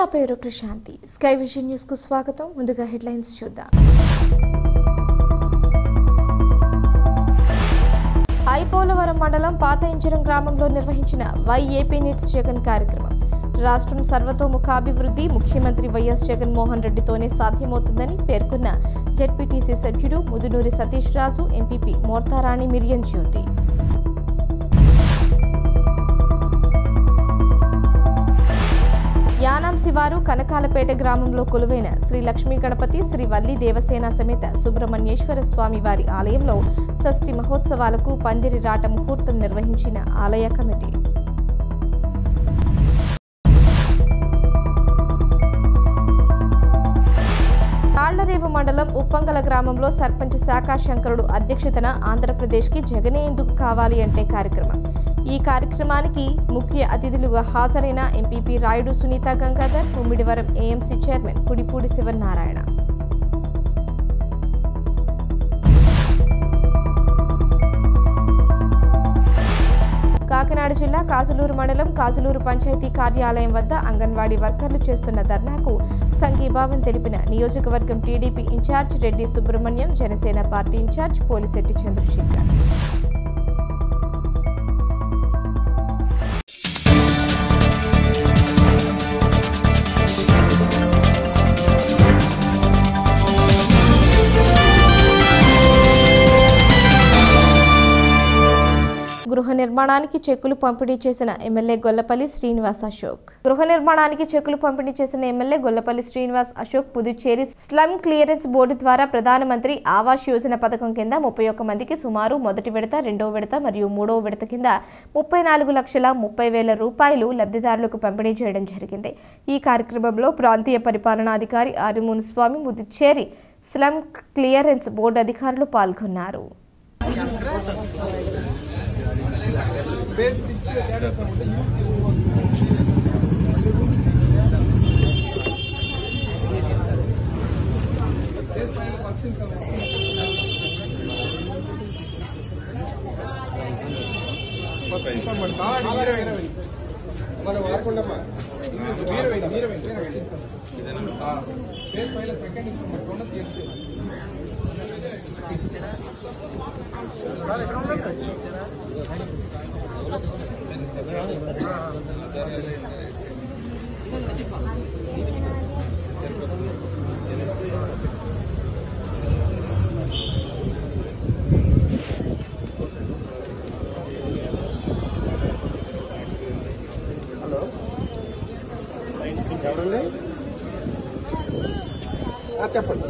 నా పేరు Prashanti. Sky vision news కు స్వాగతం. ముందుగా హెడ్లైన్స్ చూద్దాం. ఐపోలవరం మండలం పాత ఇంజరం గ్రామంలో నిర్వహించిన వైఏపీ నిట్స్ జగన్ కార్యక్రమం. రాష్ట్రం సర్వతోముఖాభివృద్ధి ముఖ్యమంత్రి వైఎస్ జగన్మోహన్ రెడ్డితోనే సాధ్యమవుతుందని పేర్కొన్న జెడ్పీటీసీ సభ్యుడు ముదునూరి సతీష్ రాజు, ఎంపీపీ మోర్తారాణి మిరియన్ జ్యోతి. యానాం శివారు కనకాలపేట గ్రామంలో కొలువైన శ్రీ లక్ష్మీ గణపతి, శ్రీ వల్లి దేవసేన సమేత సుబ్రహ్మణ్యేశ్వర స్వామి వారి ఆలయంలో షష్ఠి మహోత్సవాలకు పందిరి రాట ముహూర్తం నిర్వహించిన ఆలయ కమిటీ. తాళ్లరేవు మండలం ఉప్పంగల గ్రామంలో సర్పంచ్ శాఖా శంకరుడు అధ్యక్షతన ఆంధ్రప్రదేశ్కి జగనే ఎందుకు కావాలి అంటే కార్యక్రమం. ఈ కార్యక్రమానికి ముఖ్య అతిథులుగా హాజరైన MPP Rayudu Sunitha Gangadhar, Mummidivaram AMC chairman Kudipudi Sivanarayana. Kakinada జిల్లా కాజులూరు మండలం కాజులూరు పంచాయతీ కార్యాలయం వద్ద అంగన్వాడీ వర్కర్లు చేస్తున్న ధర్నాకు సంఘీభావం తెలిపిన నియోజకవర్గం TDP incharge Reddy Subrahmanyam, Janasena party incharge Polisetti Chandrasekhar. గృహ నిర్మాణానికి చెక్కులు పంపిణీ చేసిన MLA Gollapalli Srinivas Ashok. Puducherry slum clearance board ద్వారా ప్రధానమంత్రి ఆవాస్ యోజన పథకం కింద 31 మందికి సుమారు మొదటి విడత, రెండవ విడత మరియు మూడవ విడత కింద 34,30,000 రూపాయలు లబ్ధిదారులకు పంపిణీ చేయడం జరిగింది. ఈ కార్యక్రమంలో ప్రాంతీయ పరిపాలనాధికారి ఆరిమునుస్వామి, పుదుచ్చేరి స్లమ్ క్లియరెన్స్ బోర్డు అధికారులు పాల్గొన్నారు. చెప్పండి.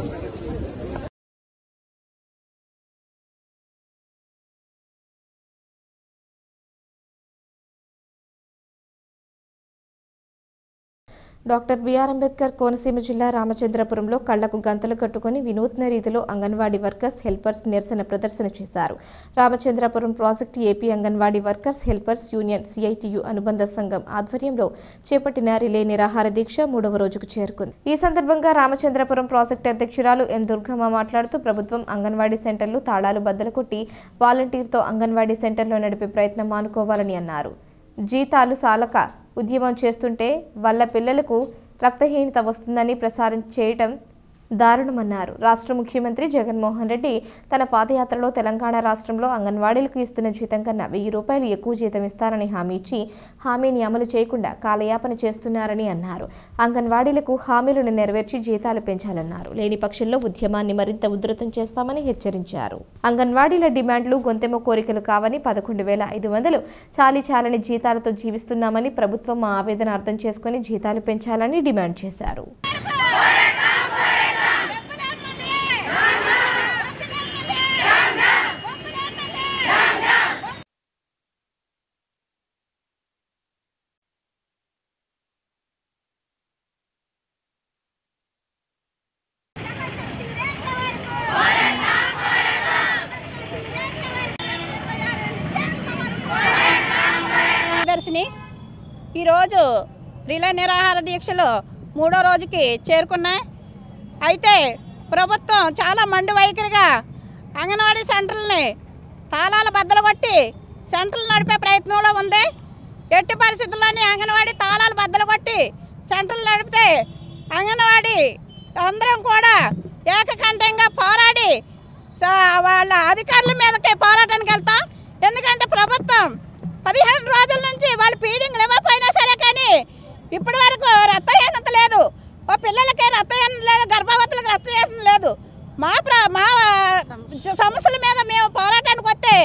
డాక్టర్ బిఆర్ అంబేద్కర్ కోనసీమ జిల్లా రామచంద్రపురంలో కళ్లకు గంతలు కట్టుకుని వినూత్న రీతిలో అంగన్వాడీ వర్కర్స్, హెల్పర్స్ నిరసన ప్రదర్శన చేశారు. Ramachandrapuram project AP anganwadi workers, helpers union CITU అనుబంధ సంఘం ఆధ్వర్యంలో చేపట్టిన రిలే నిరాహార దీక్ష 3వ రోజుకు చేరుకుంది. ఈ సందర్భంగా రామచంద్రపురం ప్రాజెక్టు అధ్యక్షురాలు ఎం దుర్గమ్మ మాట్లాడుతూ ప్రభుత్వం అంగన్వాడీ సెంటర్లు తాళాలు బద్దలు కొట్టి వాలంటీర్తో అంగన్వాడీ సెంటర్లో నడిపే ప్రయత్నం మానుకోవాలని అన్నారు. జీతాలు సాలక ఉద్యమం చేస్తుంటే వాళ్ళ పిల్లలకు రక్తహీనత వస్తుందని ప్రసారం చేయడం దారుణమన్నారు. రాష్ట్ర ముఖ్యమంత్రి జగన్మోహన్ రెడ్డి తన పాదయాత్రలో తెలంగాణ రాష్ట్రంలో అంగన్వాడీలకు ఇస్తున్న జీతం కన్నా 1000 రూపాయలు ఎక్కువ జీతం ఇస్తారని హామీ ఇచ్చి హామీని అమలు చేయకుండా కాలయాపన చేస్తున్నారని అన్నారు. అంగన్వాడీలకు హామీలను నెరవేర్చి జీతాలు పెంచాలన్నారు. లేని పక్షంలో ఉద్యమాన్ని మరింత ఉధృతం చేస్తామని హెచ్చరించారు. అంగన్వాడీల డిమాండ్లు గొంతెమ్మ కోరికలు కావని 11,500 చాలీచాలని జీతాలతో జీవిస్తున్నామని ప్రభుత్వం మా ఆవేదన అర్థం చేసుకుని జీతాలు పెంచాలని డిమాండ్ చేశారు. ఈరోజు రిలే నిరాహార దీక్షలు 3వ రోజుకి చేరుకున్నాయి. అయితే ప్రభుత్వం చాలా మండు వైఖరిగా అంగన్వాడీ సెంటర్లని తాళాల బద్దలు కొట్టి సెంటర్లు నడిపే ప్రయత్నంలో ఉంది. ఎట్టి పరిస్థితుల్లోని అంగన్వాడీ తాళాలు బద్దలు కొట్టి సెంటర్లు నడిపితే అంగన్వాడీ అందరం కూడా ఏకకంఠంగా పోరాడి వాళ్ళ అధికారుల మీదకే పోరాటానికి వెళ్తాం. ఎందుకంటే ప్రభుత్వం 15 రోజుల నుంచి వాళ్ళు ఫీడింగ్లు ఇవ్వకపోయినా సరే కానీ ఇప్పటి వరకు రక్తహీనత లేదు. పిల్లలకి రక్తహీనత లేదు, గర్భవతులకు రక్తహీనత లేదు. మా సమస్యల మీద మేము పోరాటానికి వస్తే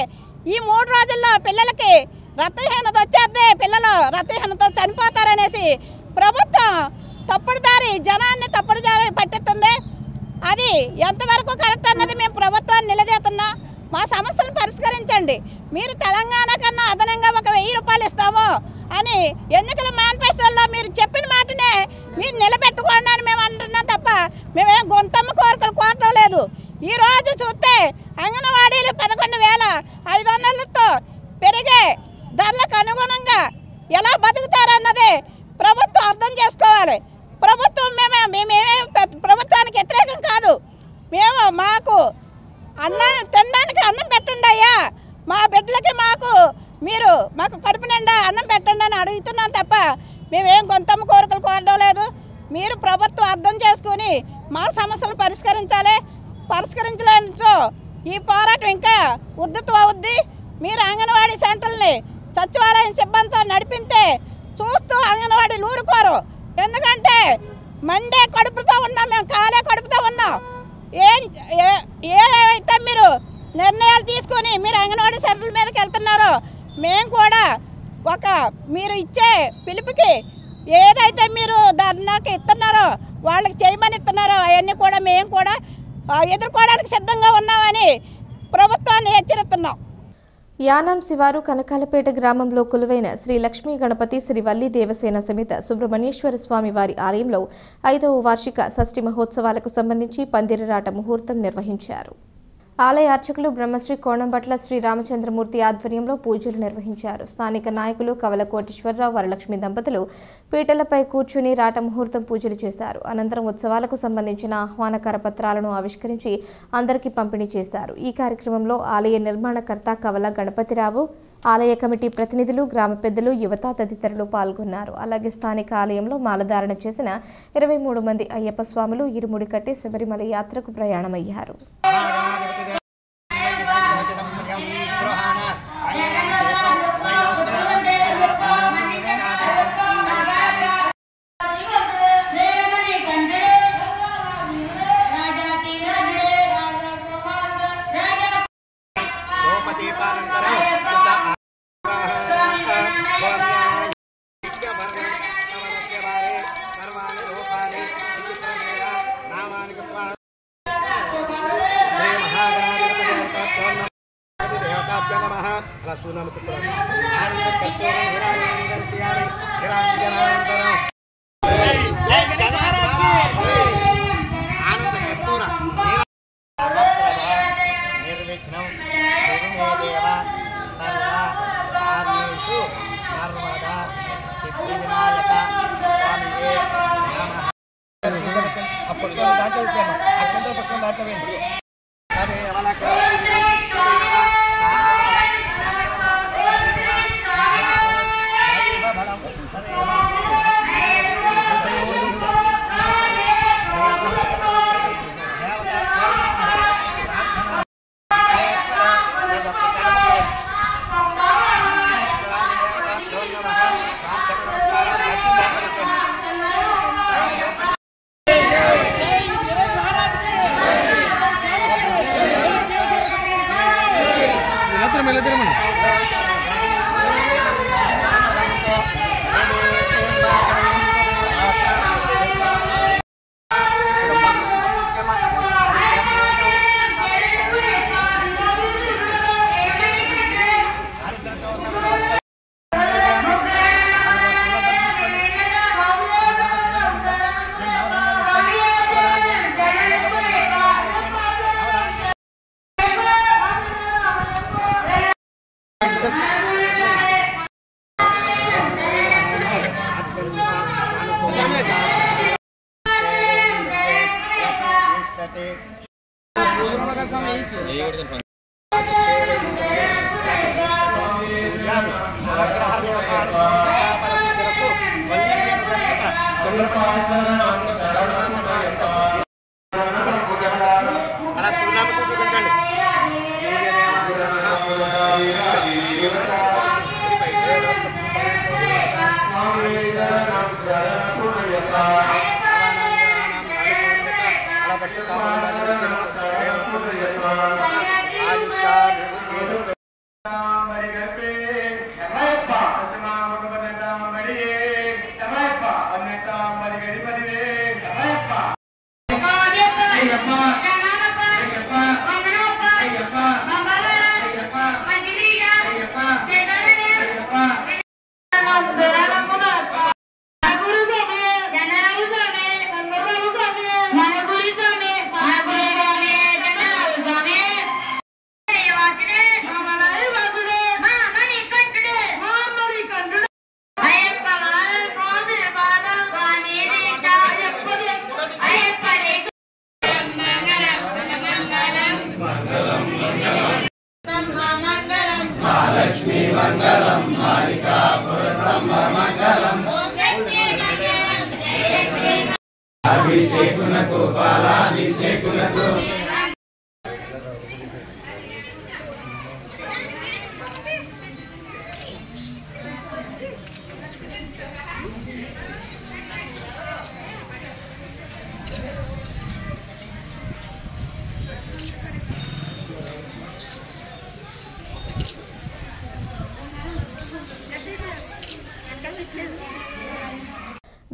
ఈ 3 రోజుల్లో పిల్లలకి రక్తహీనత వచ్చేస్తే పిల్లలు రక్తహీనత చనిపోతారనేసి ప్రభుత్వం జనాన్ని తప్పుడు దారి పట్టిస్తుంది. అది ఎంతవరకు కరెక్ట్ అన్నది మేము ప్రభుత్వాన్ని నిలదీస్తున్నాం. మా సమస్యలు పరిష్కరించండి. మీరు తెలంగాణ కన్నా అదనంగా 1000 రూపాయలు ఇస్తాము అని ఎన్నికల మేనిఫెస్టోలో మీరు చెప్పిన మాటనే మీరు నిలబెట్టుకోండి అని మేము అంటున్నాం తప్ప మేమేం గొంతమ్మ కోరికలు కోరటం లేదు. ఈరోజు చూస్తే అంగన్వాడీలు 11,500తో పెరిగే ధరలకు అనుగుణంగా ఎలా బతుకుతారన్నది ప్రభుత్వం అర్థం చేసుకోవాలి. ప్రభుత్వం మేమేమే ప్రభుత్వానికి వ్యతిరేకం కాదు. మాకు తినడానికి అన్నం పెట్టండి అయ్యా, మా బిడ్డలకి మాకు కడుపు నిండా అన్నం పెట్టండి అని అడుగుతున్నాం తప్ప మేమేం కొంతమ్మ కోరికలు కోరడం లేదు. మీరు ప్రభుత్వం అర్థం చేసుకుని మా సమస్యలు పరిష్కరించలేనిచో ఈ పోరాటం ఇంకా ఉద్ధృతం అవుద్ది. మీరు అంగన్వాడీ సెంటర్ని సచివాలయం సిబ్బందితో నడిపితే చూస్తూ అంగన్వాడీలు ఊరుకోరు. ఎందుకంటే మండే కడుపుతో ఉన్నాం, మేము కాలే కడుపుతో ఉన్నాం. ఏవైతే మీరు నిర్ణయాలు తీసుకొని మీరు అంగన్వాడీ సెంటర్ల మీదకి వెళ్తున్నారో మేము కూడా మీరు ఇచ్చే పిలుపుకి ఏదైతే మీరు ధర్నాకి ఇస్తున్నారో వాళ్ళకి చేయమని ఇస్తున్నారో అవన్నీ కూడా మేము కూడా ఎదుర్కోవడానికి సిద్ధంగా ఉన్నామని ప్రభుత్వాన్ని హెచ్చరిస్తున్నాం. యానాం శివారు కనకాలపేట గ్రామంలో కొలువైన శ్రీ లక్ష్మీ గణపతి శ్రీ వల్లి దేవసేన సమేత సుబ్రహ్మణ్యేశ్వర స్వామి వారి ఆలయంలో 5వ వార్షిక షష్ఠి మహోత్సవాలకు సంబంధించి పందిరరాట ముహూర్తం నిర్వహించారు. ఆలయ అర్చకులు బ్రహ్మశ్రీ కోణంబట్ల శ్రీ రామచంద్రమూర్తి ఆధ్వర్యంలో పూజలు నిర్వహించారు. స్థానిక నాయకులు కవల కోటేశ్వరరావు వరలక్ష్మి దంపతులు పీటలపై కూర్చుని రాట ముహూర్తం పూజలు చేశారు. అనంతరం ఉత్సవాలకు సంబంధించిన ఆహ్వాన కరపత్రాలను ఆవిష్కరించి అందరికీ పంపిణీ చేశారు. ఈ కార్యక్రమంలో ఆలయ నిర్మాణకర్త కవల గణపతిరావు, ఆలయ కమిటీ ప్రతినిధులు, గ్రామ పెద్దలు, యువత తదితరులు పాల్గొన్నారు. అలాగే స్థానిక ఆలయంలో మాలధారణ చేసిన 23 మంది అయ్యప్ప స్వాములు ఇరుముడి కట్టి శబరిమల యాత్రకు ప్రయాణమయ్యారు.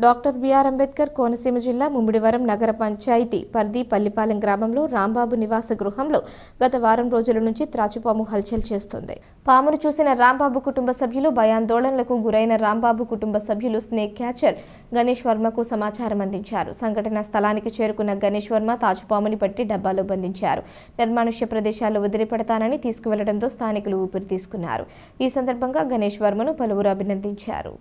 డాక్టర్ బిఆర్ అంబేద్కర్ కోనసీమ జిల్లా ముమ్మిడివరం నగర పంచాయతీ పరిధి పల్లిపాలెం గ్రామంలో రాంబాబు నివాస గృహంలో గత వారం రోజుల నుంచి త్రాచుపాము హల్చల్ చేస్తుంది. పామును చూసిన రాంబాబు కుటుంబ సభ్యులు భయాందోళనలకు గురైన రాంబాబు కుటుంబ సభ్యులు స్నేక్ క్యాచర్ గణేష్ వర్మకు సమాచారం అందించారు. సంఘటన స్థలానికి చేరుకున్న గణేష్ వర్మ తాచుపాముని పట్టి డబ్బాలో బంధించారు. నిర్మానుష్య ప్రదేశాల్లో వదిలిపెడతానని తీసుకువెళ్లడంతో స్థానికులు ఊపిరి తీసుకున్నారు. ఈ సందర్భంగా గణేష్ వర్మను పలువురు అభినందించారు.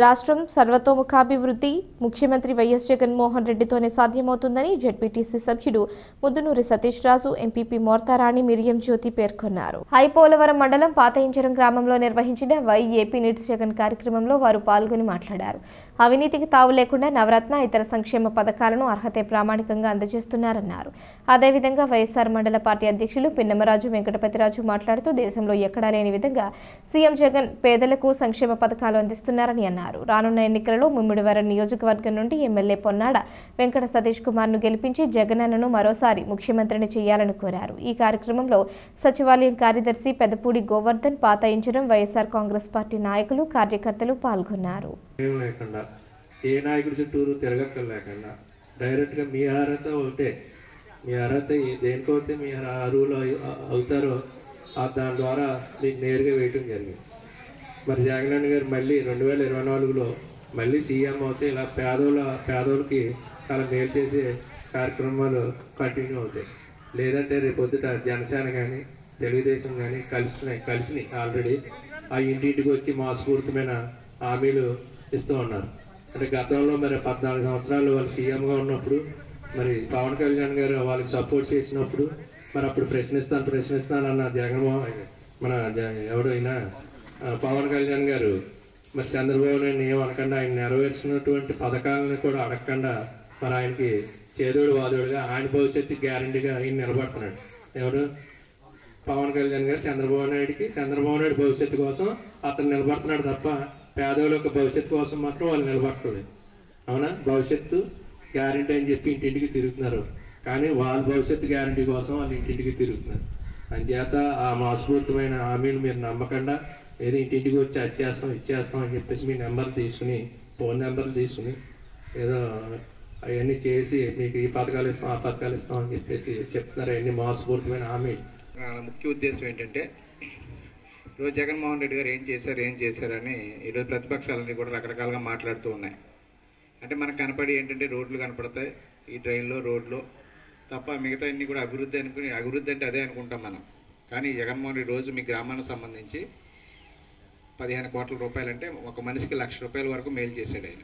రాష్ట్రం సర్వతోముఖాభివృద్ధి ముఖ్యమంత్రి వైఎస్ జగన్మోహన్ రెడ్డితోనే సాధ్యమవుతుందని జెడ్పీటీసీ సభ్యుడు ముద్దునూరి సతీష్ రాజు, ఎంపీపీ మోర్తారాణి మిరియం జ్యోతి పేర్కొన్నారు. హైపోలవరం మండలం పాతయించరం గ్రామంలో నిర్వహించిన వై ఏపీ నీడ్స్ జగన్ కార్యక్రమంలో వారు పాల్గొని మాట్లాడారు. అవినీతికి తావు లేకుండా నవరత్న ఇతర సంక్షేమ పథకాలను అర్హతే ప్రామాణికంగా అందజేస్తున్నారన్నారు. అదేవిధంగా వైఎస్ఆర్ మండల పార్టీ అధ్యక్షులు పిన్నమరాజు వెంకటపతిరాజు మాట్లాడుతూ దేశంలో ఎక్కడా లేని విధంగా సీఎం జగన్ పేదలకు సంక్షేమ పథకాలు అందిస్తున్నారని అన్నారు. రానున్న ఎన్నికలలో ముమ్మిడివరం నియోజకవర్గం నుండి ఎమ్మెల్యే పొన్నాడ వెంకట సతీష్ కుమార్ ను గెలిపించి జగనన్నను మరోసారి ముఖ్యమంత్రిని చేయాలని కోరారు. ఈ కార్యక్రమంలో సచివాలయం కార్యదర్శి పెదపూడి గోవర్ధన్, పాతయించడం వైఎస్ఆర్ కాంగ్రెస్ పార్టీ నాయకులు, కార్యకర్తలు పాల్గొన్నారు. ఏ నాయకుడి చుట్టూరు తిరగక్కర్లేకుండా డైరెక్ట్గా మీ అర్హత ఒకటే, మీ అర్హత దేనికైతే మీ అరువులు అవుతారో దాని ద్వారా మీకు నేరుగా వేయటం జరిగింది. మరి జగనన్న గారు మళ్ళీ 2024లో మళ్ళీ సీఎం అవుతే ఇలా పేదోళ్ళకి చాలా మేలు చేసే కార్యక్రమాలు కంటిన్యూ అవుతాయి. లేదంటే రేపొద్దుట జనసేన కానీ తెలుగుదేశం కానీ కలిసి ఆల్రెడీ ఆ ఇంటింటికి వచ్చి మోసపూరితమైన హామీలు ఇస్తూ ఉన్నారు. అంటే గతంలో మరి 14 సంవత్సరాలు వాళ్ళు సీఎంగా ఉన్నప్పుడు మరి పవన్ కళ్యాణ్ గారు వాళ్ళకి సపోర్ట్ చేసినప్పుడు మరి అప్పుడు ప్రశ్నిస్తాను అన్న జగన్మోహన్ మన ఎవడైనా పవన్ కళ్యాణ్ గారు మరి చంద్రబాబు నాయుడు ఏమనకుండా ఆయన నెరవేర్చినటువంటి పథకాలను కూడా అడగకుండా మరి ఆయనకి చేదోడు వాదోడుగా ఆయన భవిష్యత్తు గ్యారంటీగా ఆయన నిలబడుతున్నాడు. ఎవరు? పవన్ కళ్యాణ్ గారు చంద్రబాబు నాయుడు భవిష్యత్తు కోసం అతను నిలబడుతున్నాడు తప్ప పేదవాళ్ళ యొక్క భవిష్యత్తు కోసం మాత్రం వాళ్ళు నిలబడుతుంది. అవునా? భవిష్యత్తు గ్యారంటీ అని చెప్పి ఇంటింటికి తిరుగుతున్నారు, కానీ వాళ్ళ భవిష్యత్తు గ్యారంటీ కోసం వాళ్ళు ఇంటింటికి తిరుగుతున్నారు. అంచేత ఆ మోసపూరితమైన హామీలు మీరు నమ్మకుండా ఏదో ఇంటింటికి వచ్చి ఇచ్చేస్తాం అని చెప్పేసి మీ నెంబర్లు తీసుకుని, ఫోన్ నెంబర్లు తీసుకుని ఏదో అవన్నీ చేసి మీకు ఈ పథకాలు ఇస్తాం ఆ పథకాలు ఇస్తాం అని చెప్పేసి చెప్తున్నారు. అవన్నీ మోసపూరితమైన హామీ. ముఖ్య ఉద్దేశం ఏంటంటే ఈరోజు జగన్మోహన్ రెడ్డి గారు ఏం చేశారని ఈరోజు ప్రతిపక్షాలన్నీ కూడా రకరకాలుగా మాట్లాడుతూ ఉన్నాయి. అంటే మనకు కనపడి ఏంటంటే రోడ్లు కనపడతాయి, ఈ డ్రైన్లో రోడ్లు తప్ప మిగతా అన్నీ కూడా అభివృద్ధి అంటే అదే అనుకుంటాం మనం. కానీ జగన్మోహన్ రెడ్డి రోజు మీ గ్రామానికి సంబంధించి 15 కోట్ల రూపాయలు అంటే ఒక మనిషికి 1 లక్ష రూపాయల వరకు మేలు చేశాడు ఆయన.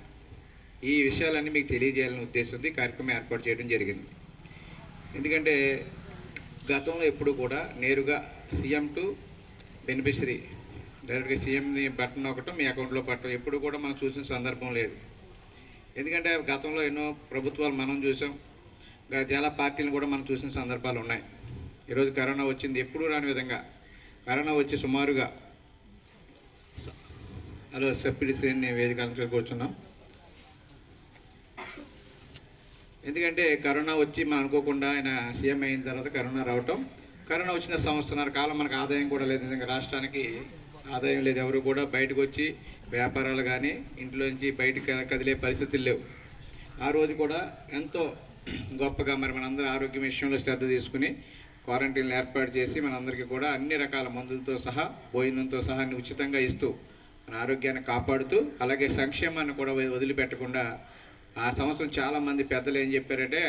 ఈ విషయాలన్నీ మీకు తెలియజేయాలనే ఉద్దేశంతో ఈ కార్యక్రమం ఏర్పాటు చేయడం జరిగింది. ఎందుకంటే గతంలో ఎప్పుడు కూడా నేరుగా సీఎం టు బెనిఫిషరీ డైరెక్ట్గా సీఎంని బటన్ నొక్కటం మీ అకౌంట్లో పట్టడం ఎప్పుడు కూడా మనం చూసిన సందర్భం లేదు. ఎందుకంటే గతంలో ఎన్నో ప్రభుత్వాలు మనం చూసాం, చాలా పార్టీలు కూడా మనం చూసిన సందర్భాలు ఉన్నాయి. ఈరోజు కరోనా వచ్చింది, ఎప్పుడూ రాని విధంగా కరోనా వచ్చి సుమారుగా హలో సబ్సిడీ శ్రేణి వేదికలను కూర్చున్నాం. ఎందుకంటే కరోనా వచ్చి మనం అనుకోకుండా ఆయన సీఎం అయిన తర్వాత కరోనా రావటం, కరోనా వచ్చిన సంవత్సరాల కాలం మనకు ఆదాయం కూడా లేదు. నిజంగా రాష్ట్రానికి ఆదాయం లేదు, ఎవరు కూడా బయటకు వచ్చి వ్యాపారాలు కానీ ఇంట్లోంచి బయటకు కదిలే పరిస్థితులు లేవు. ఆ రోజు కూడా ఎంతో గొప్పగా మరి మనందరూ ఆరోగ్యం విషయంలో శ్రద్ధ తీసుకుని క్వారంటైన్లు ఏర్పాటు చేసి మనందరికీ కూడా అన్ని రకాల మందులతో సహా భోజనంతో సహా అన్ని ఉచితంగా ఇస్తూ మన ఆరోగ్యాన్ని కాపాడుతూ అలాగే సంక్షేమాన్ని కూడా వదిలిపెట్టకుండా ఆ సంవత్సరం చాలామంది పెద్దలు ఏం చెప్పారంటే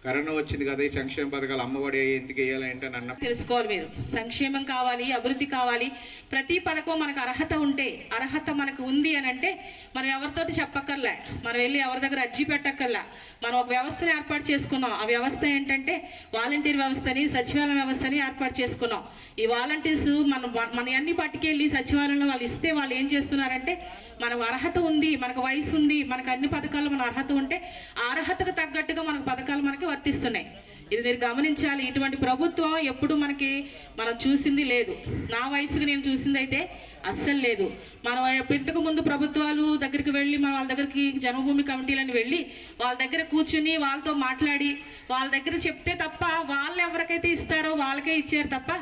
కరోనా వచ్చింది కదా ఈ సంక్షేమ పథకాలు అమ్మఒడి ఎందుకు వేయాలి ఏంటని అన్న తెలుసుకోవాలి. మీరు సంక్షేమం కావాలి, అభివృద్ధి కావాలి, ప్రతి పథకం మనకు అర్హత ఉంటే అర్హత మనకు ఉంది అని అంటే మనం ఎవరితోటి చెప్పక్కర్లే, మనం వెళ్ళి ఎవరి దగ్గర అర్జీ పెట్టక్కర్లా. మనం ఒక వ్యవస్థను ఏర్పాటు చేసుకున్నాం. ఆ వ్యవస్థ ఏంటంటే వాలంటీర్ వ్యవస్థని సచివాలయం వ్యవస్థని ఏర్పాటు చేసుకున్నాం. ఈ వాలంటీర్స్ మన అన్ని పట్టుకెళ్ళి సచివాలయంలో వాళ్ళు ఇస్తే వాళ్ళు ఏం చేస్తున్నారంటే మనకు అర్హత ఉంది, మనకు వయసు ఉంది, మనకు అన్ని పథకాలు మన అర్హత ఉంటే ఆ అర్హతకు తగ్గట్టుగా మనకు పథకాలు మనకి వర్తిస్తున్నాయి. ఇది మీరు గమనించాలి. ఇటువంటి ప్రభుత్వం ఎప్పుడు మనం చూసింది లేదు. నా వయసుకి నేను చూసింది అయితే అస్సలు లేదు. మనం ఇంతకు ముందు ప్రభుత్వాలు దగ్గరికి వెళ్ళి మన వాళ్ళ దగ్గరికి జన్మభూమి కమిటీలని వెళ్ళి వాళ్ళ దగ్గర కూర్చుని వాళ్ళతో మాట్లాడి వాళ్ళ దగ్గర చెప్తే తప్ప వాళ్ళు ఎవరికైతే ఇస్తారో వాళ్ళకే ఇచ్చారు తప్ప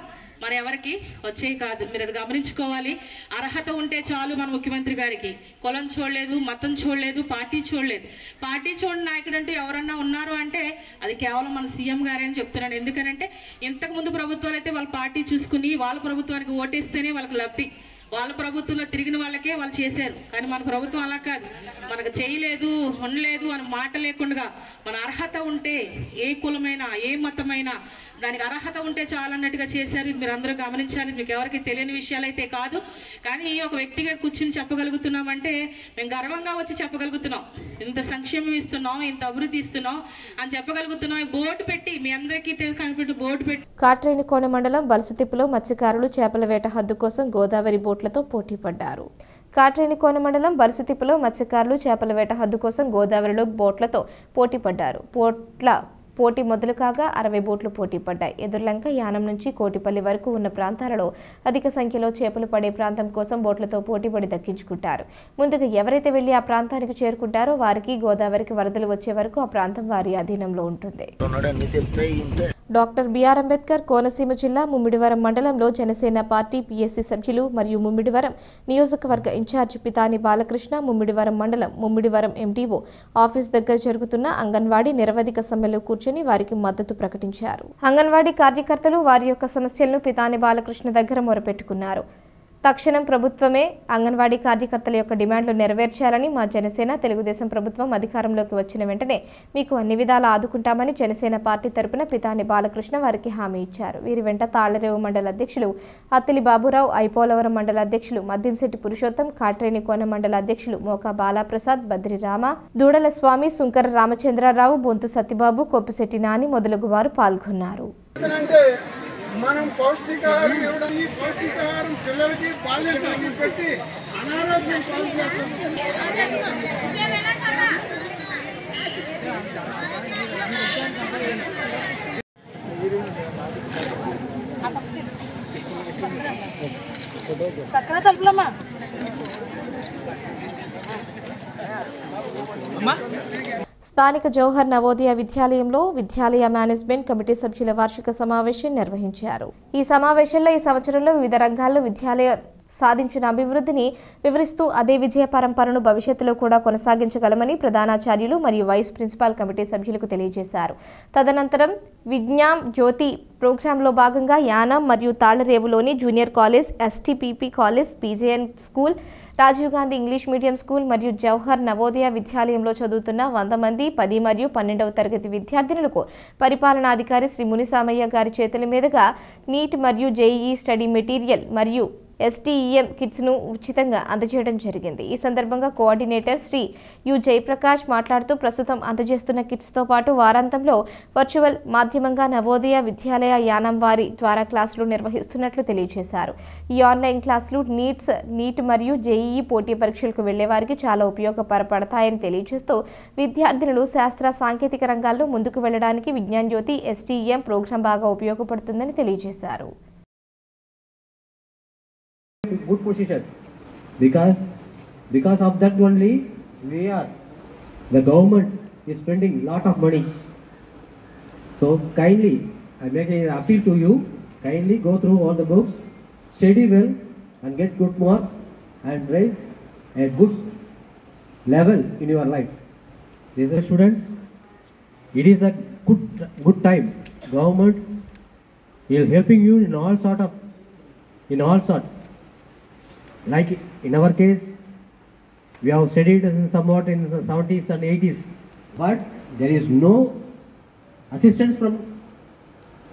మరి ఎవరికి వచ్చేవి కాదు. మీరు అది గమనించుకోవాలి. అర్హత ఉంటే చాలు మన ముఖ్యమంత్రి గారికి. కులం చూడలేదు, మతం చూడలేదు, పార్టీ చూడలేదు. పార్టీ చూడని నాయకుడు అంటూ ఎవరన్నా ఉన్నారు అంటే అది కేవలం మన సీఎం గారే అని చెప్తున్నాను. ఎందుకనంటే ఇంతకుముందు ప్రభుత్వాలు అయితే వాళ్ళ పార్టీ చూసుకుని వాళ్ళ ప్రభుత్వానికి ఓటేస్తేనే వాళ్ళకి లబ్ధి, వాళ్ళ ప్రభుత్వంలో తిరిగిన వాళ్ళకే వాళ్ళు చేశారు. కానీ మన ప్రభుత్వం అలా కాదు. మనకు చేయలేదు, ఉండలేదు అని మాట లేకుండా మన అర్హత ఉంటే ఏ కులమైనా ఏ మతమైనా దానికి అర్హత ఉంటే చాలన్నట్టుగా చేశారు. మీరు అందరూ గమనించాలి. మీకు ఎవరికి తెలియని విషయాలు అయితే కాదు. కానీ ఒక వ్యక్తిగా కూర్చుని చెప్పగలుగుతున్నామంటే మేము గర్వంగా వచ్చి చెప్పగలుగుతున్నాం. ఇంత సంక్షేమం ఇస్తున్నాం, ఇంత అభివృద్ధి ఇస్తున్నాం అని చెప్పగలుగుతున్నాం. బోర్డు పెట్టి మీ అందరికీ కనిపెట్టి బోర్డు పెట్టి. కాట్రేనికోన మండలం బలసుతిప్పులో మత్స్యకారులు చేపల వేట హద్దు కోసం గోదావరి బోట్లతో పోటీ పడ్డారు. కాట్రేనికోన మండలం బలసుతిప్పులో మత్స్యకారులు చేపల వేట హద్దు కోసం గోదావరిలో బోట్లతో పోటీ పడ్డారు. పోటీ మొదలు కాగా 60 బోట్లు పోటీ పడ్డాయి. ఎదుర్లంక యానం నుంచి కోటిపల్లి వరకు ఉన్న ప్రాంతాలలో అధిక సంఖ్యలో చేపలు పడే ప్రాంతం కోసం బోట్లతో పోటీపడి దక్కించుకుంటారు. ముందుగా ఎవరైతే వెళ్లి ఆ ప్రాంతానికి చేరుకుంటారో వారికి గోదావరికి వరదలు వచ్చే వరకు ఆ ప్రాంతం వారి అధీనంలో ఉంటుంది. డాక్టర్ బిఆర్ అంబేద్కర్ కోనసీమ జిల్లా ముమ్మిడివరం మండలంలో జనసేన పార్టీ పీఎస్సీ సభ్యులు మరియు ముమ్మిడివరం నియోజకవర్గ ఇన్ఛార్జ్ పితాని బాలకృష్ణ ముమ్మిడివరం మండలం ముమ్మిడివరం ఎండీఓ ఆఫీస్ దగ్గర జరుగుతున్న అంగన్వాడీ నిరవధిక సమ్మెలో కూర్చొని వారికి మద్దతు ప్రకటించారు. అంగన్వాడీ కార్యకర్తలు వారి యొక్క సమస్యలను పితాని బాలకృష్ణ దగ్గర మొరపెట్టుకున్నారు. తక్షణం ప్రభుత్వమే అంగన్వాడీ కార్యకర్తల యొక్క డిమాండ్లు నెరవేర్చాలని, మా జనసేన తెలుగుదేశం ప్రభుత్వం అధికారంలోకి వచ్చిన వెంటనే మీకు అన్ని విధాలా ఆదుకుంటామని జనసేన పార్టీ తరపున పితాని బాలకృష్ణ వారికి హామీ ఇచ్చారు. వీరి వెంట తాళ్లరేవు మండల అధ్యక్షులు అత్తిలి బాబురావు, ఐపోలవరం మండల అధ్యక్షులు మద్దింశెట్టి పురుషోత్తం, కాట్రేనికోన మండల అధ్యక్షులు మోకా బాలాప్రసాద్, బద్రి రామ, దూడల స్వామి, సుంకర రామచంద్రరావు, బొంతు సత్యబాబు, కొప్పిశెట్టి నాని మొదలగు వారు పాల్గొన్నారు. మనం పౌష్టికాహారం ఇవ్వడం, ఈ పౌష్టికాహారం పిల్లలకి బాల్యానికి పెట్టి అనారోగ్యం పాలు చేస్తాం. స్థానిక జవహర్ నవోదయ విద్యాలయంలో విద్యాలయ మేనేజ్మెంట్ కమిటీ సభ్యుల వార్షిక సమావేశం నిర్వహించారు. ఈ సమావేశంలో ఈ సంవత్సరంలో వివిధ రంగాల్లో విద్యాలయ సాధించిన అభివృద్ధిని వివరిస్తూ అదే విజయ పరంపరను భవిష్యత్తులో కూడా కొనసాగించగలమని ప్రధానాచార్యులు మరియు వైస్ ప్రిన్సిపాల్ కమిటీ సభ్యులకు తెలియజేశారు. తదనంతరం విజ్ఞాన్ జ్యోతి ప్రోగ్రాంలో భాగంగా యానం మరియు తాళ్లరేవులోని junior college, STPP college, PJN school, Rajiv Gandhi English medium school మరియు జవహర్ నవోదయ విద్యాలయంలో చదువుతున్న 100 మంది 10 మరియు 12వ తరగతి విద్యార్థినులకు పరిపాలనాధికారి శ్రీ మునిసామయ్య గారి చేతుల మీదుగా నీట్ మరియు జేఈఈ స్టడీ మెటీరియల్ మరియు STEM కిట్స్ను ఉచితంగా అందజేయడం జరిగింది. ఈ సందర్భంగా కోఆర్డినేటర్ శ్రీ యు జయప్రకాష్ మాట్లాడుతూ ప్రస్తుతం అందజేస్తున్న కిట్స్తో పాటు వారాంతంలో వర్చువల్ మాధ్యమంగా నవోదయ విద్యాలయ యానం వారి ద్వారా క్లాసులు నిర్వహిస్తున్నట్లు తెలియజేశారు. ఈ ఆన్లైన్ క్లాసులు నీట్ మరియు జేఈఈ పోటీ పరీక్షలకు వెళ్లే వారికి చాలా ఉపయోగపడతాయని తెలియజేస్తూ విద్యార్థినులు శాస్త్ర సాంకేతిక రంగాల్లో ముందుకు వెళ్లడానికి విజ్ఞాన్ జ్యోతి STEM ప్రోగ్రాం బాగా ఉపయోగపడుతుందని తెలియజేశారు. Good position because of that only the government is spending lot of money. So kindly I make an appeal to you, kindly go through all the books, study well and get good marks and raise a good level in your life. These are students, it is a good time. Government is helping you in all sort. Like in our case, we have studied somewhat in the 70s and 80s, but there is no assistance from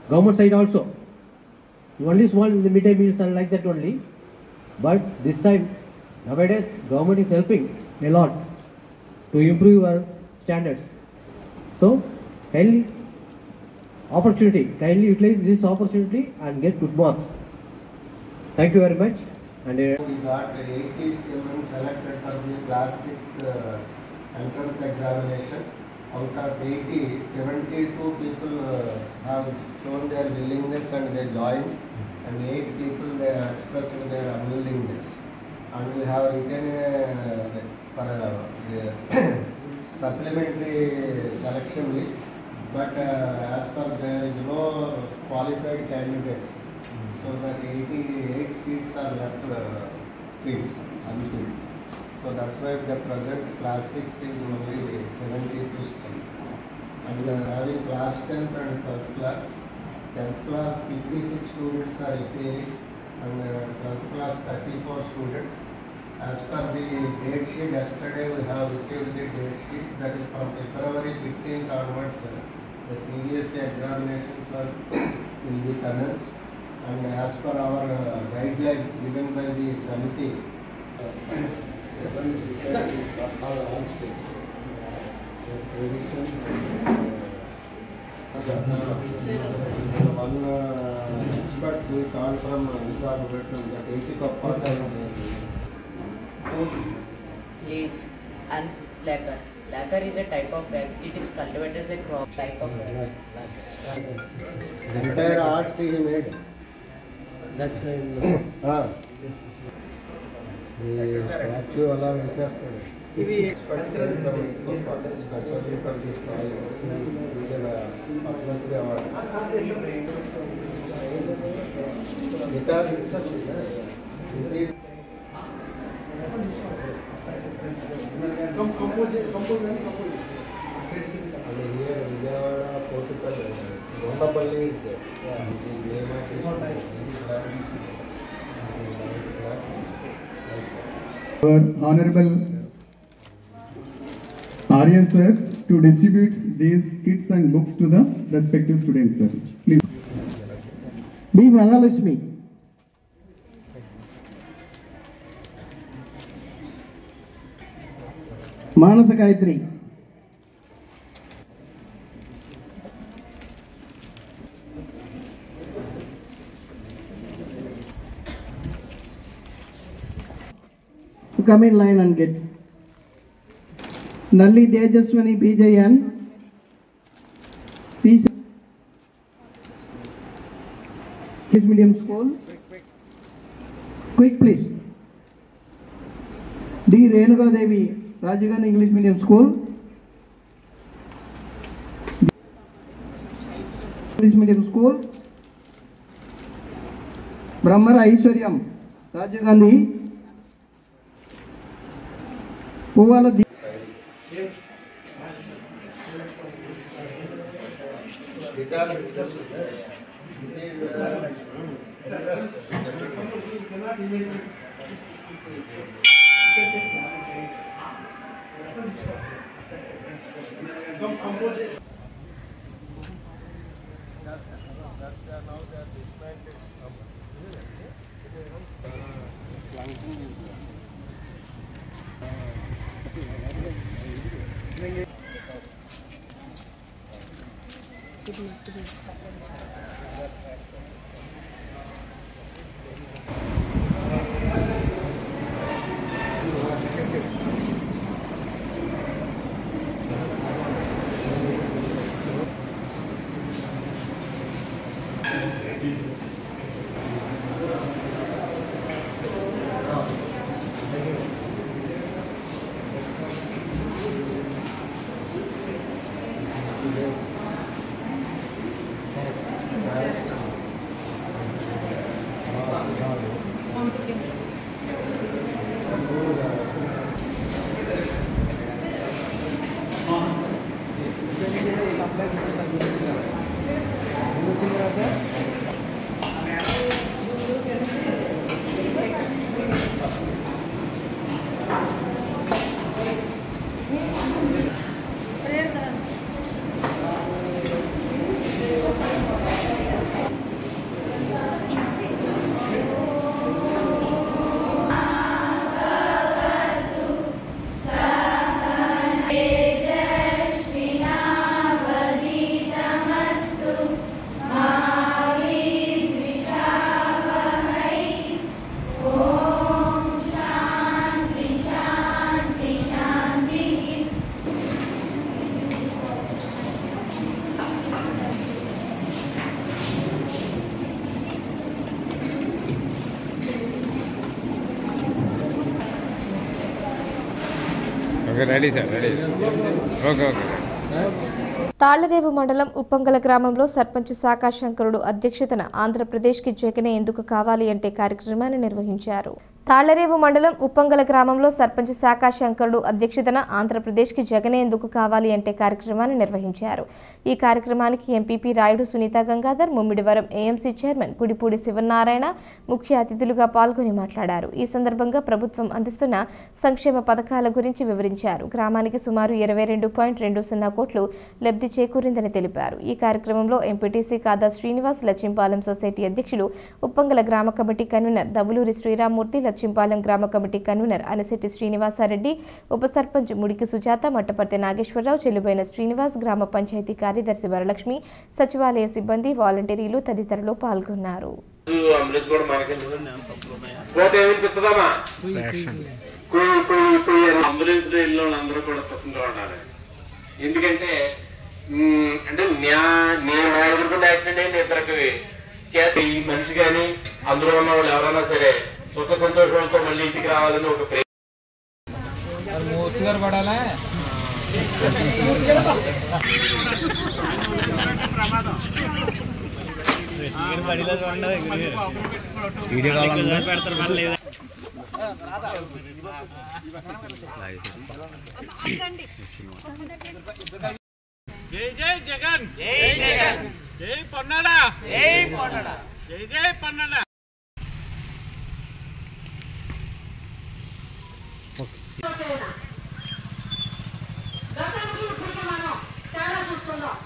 government side also. Only small in the midday meals and like that only. But this time, nowadays, government is helping a lot to improve our standards. So, kindly utilize this opportunity and get good marks. Thank you very much. And we got 80 children selected for the class 6th entrance examination. Out of 80, 72 people have shown their willingness and they joined, and 8 people they expressed their unwillingness. And we have written for a supplementary selection list, but as per there is no qualified candidates. So that 88 seats are left unfilled. So that's why the present class 6th is only 72 still. And having class 10th and 12th class. 10th class 56 students are appearing and 12th class 34 students. As per the date sheet, yesterday we have received the date sheet, that is from February 15th onwards. The CBSE examinations will be commenced. And as per our guidelines given by the Samiti, 7 is all states. One expert we called from Visakhapatnam, that 80 of leaves and lacquer. Lacquer is a type of wax. It is cultivated as a crop type of wax. The entire arts he made. That's statue అలా వేసేస్తాడు. ఇవి specially for this Padmashri award because Vijayawada Portupalli Gondapalli is there. Our Honorable Aryan sir to distribute these kits and books to the respective students, sir. Please. B. Mahalakshmi. Manasa Gayatri. Come in line and get. Nalli Tejaswani PJN. English Medium School. Quick please. D. Renuka Devi, Rajiv Gandhi English Medium School. English Medium School. Brahmara Aishwaryam, Rajiv Gandhi Puvvala ready sir ready okay okay. Thallarevu మండలం ఉప్పంగల గ్రామంలో సర్పంచ్ సాకా శంకరుడు అధ్యక్షతన ఆంధ్రప్రదేశ్కి జగనే ఎందుకు కావాలి అంటే కార్యక్రమాన్ని నిర్వహించారు. తాళ్లరేవు మండలం ఉప్పంగల గ్రామంలో సర్పంచ్ సాకా శంకరుడు అధ్యక్షతన ఆంధ్రప్రదేశ్కి జగనే ఎందుకు కావాలి అంటే కార్యక్రమాన్ని నిర్వహించారు. ఈ కార్యక్రమానికి MPP Rayudu Sunitha Gangadhar, Mummidivaram AMC chairman Kudipudi Sivanarayana ముఖ్య అతిథులుగా పాల్గొని మాట్లాడారు. ఈ సందర్భంగా ప్రభుత్వం అందిస్తున్న సంక్షేమ పథకాల గురించి వివరించారు. గ్రామానికి సుమారు 22.20 కోట్లు లబ్ధి చేకూరిందని తెలిపారు. ఈ కార్యక్రమంలో ఎంపీటీసీ కాదా శ్రీనివాస్, లచ్చింపాలెం సొసైటీ అధ్యక్షులు, ఉప్పంగల గ్రామ కమిటీ కన్వీనర్ దవులూరి శ్రీరామ్మూర్తి, లచ్చింపాలెం గ్రామ కమిటీ కన్వీనర్ అనశెట్టి శ్రీనివాసారెడ్డి, ఉప సర్పంచ్ ముడికి సుజాత, మట్టపర్తి నాగేశ్వరరావు, చెల్లుబైన శ్రీనివాస్, గ్రామ పంచాయతీ కార్యదర్శి వరలక్ష్మి, సచివాలయ సిబ్బంది, వాలంటీర్లు తదితరులు పాల్గొన్నారు. ఎందుకంటే అంటే నేను ఎదుర్కొన్న యాక్సిడెంట్ అయింది ఇద్దరికి చేత ఈ మనిషి కానీ అందులో ఉన్న వాళ్ళు ఎవరైనా సరే సుఖ సంతోషంతో మళ్ళీ ఇంటికి రావాలని ఒక పడాలా జై జై జగన్, జై జగన్, జై పొన్నాడా, జై పొన్నాడా, జై జై పొన్నాడా. గతానికి ఇప్పటికీ మనం తేడా చూస్తున్నాం.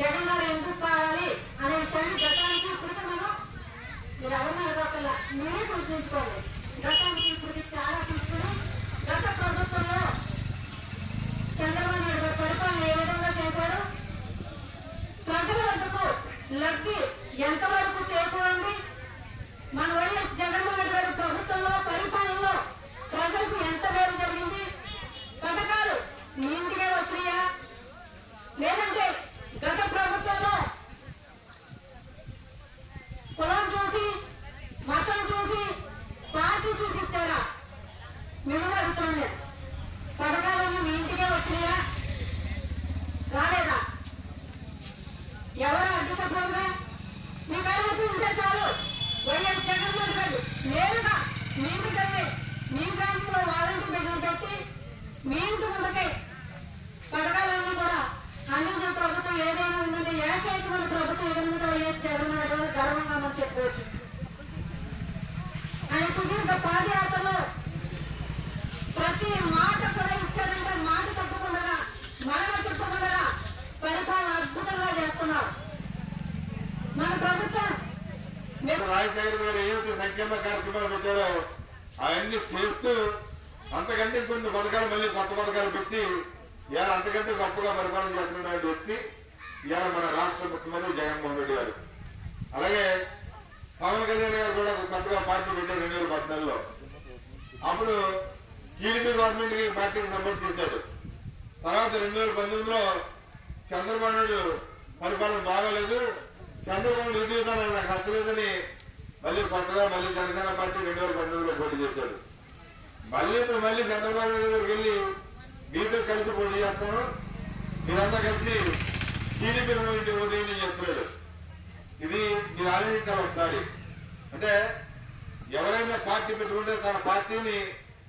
జగన్ గారు ఎందుకు కావాలి అనే విషయాన్ని గతానికి ఇప్పటికీ మనం మీరు ఎవరిని అడగక్కర్లా, మీరే ప్రశ్నించుకోవాలి. గతానికి ఇప్పటికీ తేడా చూస్తున్నాం. గత ప్రభుత్వంలో చంద్రబాబు నాయుడు గారు పరిపాలన ఏ విధంగా చేశారు, ప్రజల వద్దకు లబ్ధి ఎంతవరకు చేకూరింది, మన వైఎస్ జగన్మోహన్ గారి ప్రభుత్వంలో పరిపాలనలో ప్రజలకు ఎంత మేలు జరిగింది, పథకాలు మీ ఇంటికే వచ్చినాయా, లేదంటే గత ప్రభుత్వంలో కులం చూసి, మతం చూసి, పార్టీ కాబట్టి మీ ఇంటి ముందుకే పథకాలన్నీ కూడా అందించిన ప్రభుత్వం ఏదైనా ఉందంటే ఏకైకమైన ప్రభుత్వం ఏదైనా వైఎస్ జగన్మోహన్ రెడ్డి గర్వంగా మనం చెప్పుకోవచ్చు. ఆయన సుదీర్ఘ పాదయాత్రలో ప్రతి మాట కూడా ఇచ్చారంటే మాట తప్పకుండా మనమ చెప్పకుండా పరిపాలన అద్భుతంగా చేస్తున్నారు మన ప్రభుత్వం. రాజశేఖర్ గారు ఏదైతే సంక్షేమ కార్యక్రమాలు పెట్టారో అవన్నీ చేస్తూ అంతకంటే కొన్ని పథకాలు మళ్ళీ కొత్త పథకాలు పెట్టి ఇవాళ అంతకంటే గొప్పగా పరిపాలన చేస్తున్న వ్యక్తి ఇవాళ మన రాష్ట్ర ముఖ్యమంత్రి జగన్మోహన్ రెడ్డి గారు. అలాగే పవన్ కళ్యాణ్ గారు కూడా కొత్తగా పార్టీ పెట్టారు 2014లో. అప్పుడు టీడీపీ గవర్నమెంట్ కి పార్టీకి సపోర్ట్ చేశాడు. తర్వాత 2019లో చంద్రబాబు నాయుడు పరిపాలన బాగాలేదు, చంద్రబాబు విధి విధానాలు నాకు నచ్చలేదని మళ్ళీ కొత్తగా మళ్ళీ జనసేన పార్టీ 2019లో పోటీ చేశాడు. ఇప్పుడు మళ్ళీ చంద్రబాబు నాయుడు దగ్గరికి వెళ్ళి మీతో కలిసి పోటీ చేస్తాను, మీరంతా కలిసి టీడీపీ ఓటీని చెప్తున్నాడు. ఇది మీరు ఆలోచించాలి ఒకసారి. అంటే ఎవరైనా పార్టీ పెట్టుకుంటే తన పార్టీని